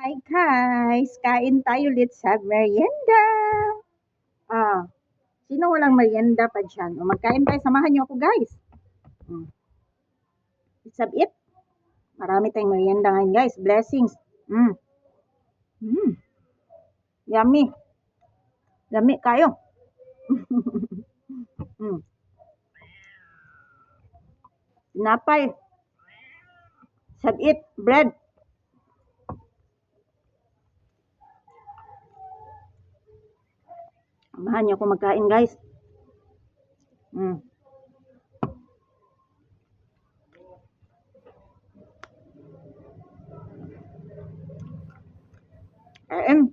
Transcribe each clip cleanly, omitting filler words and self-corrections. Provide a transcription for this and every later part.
Hi guys, kain tayo ulit sa merienda. Sino walang merienda pa dyan? O magkain tayo, samahan niyo ako guys. It's a bit. Marami tayong merienda ngayon guys. Blessings. Yummy. Yummy kayo. Tinapay. Sabit. Bread. Samahan niyo ako magkain guys. Kain.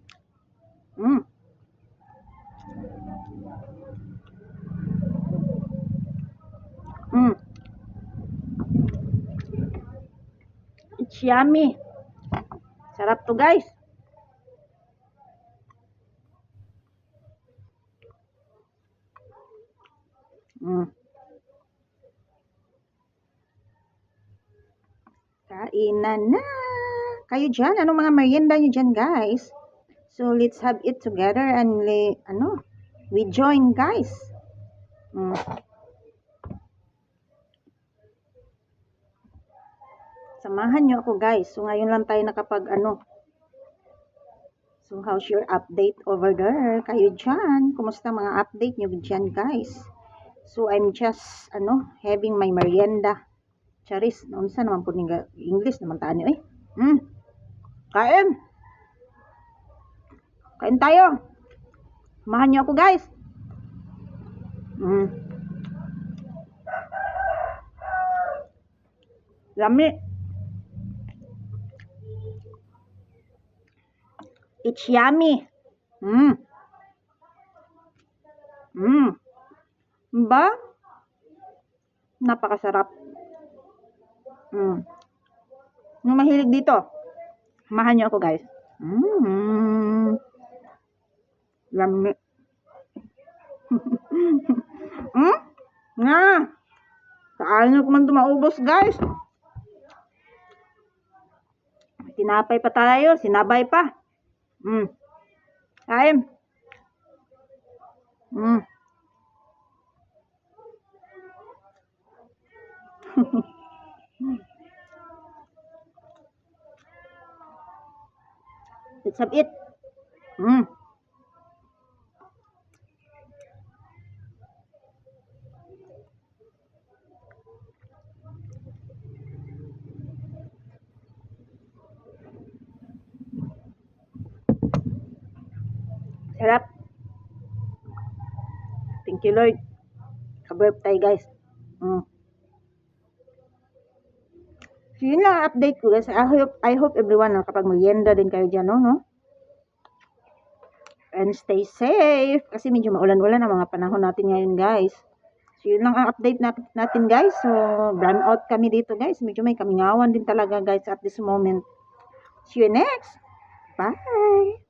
It's yummy. Sarap to guys. Kainan na. Kayo dyan, anong mga merienda nyo dyan guys? So let's have it together and we join guys. Samahan nyo ako guys. So ngayon lang tayo nakapag So how's your update over there? Kayo dyan, kumusta mga update nyo dyan guys? So I'm just having my merienda. Charis, naunsa naman po nga English naman tayo eh. Kain. Kain tayo. Samahan nyo ako guys. Yummy. It's yummy. Ba? Napakasarap. Nung mahilig dito, samahan niyo ako guys. Yummy. Nga. Saan nyo kuman maubos guys? Tinapay pa tayo, sinabay pa. Kain. Let's have it. Sarap. Thank you Lord. Ka-birthday guys. So yun lang update ko guys. I hope everyone kapag merienda din kayo dyan, no? And stay safe. Kasi medyo maulan-ulan ang mga panahon natin ngayon guys. So yun lang ang update natin guys. So brown out kami dito guys. Medyo may kamingawan din talaga guys at this moment. See you next. Bye.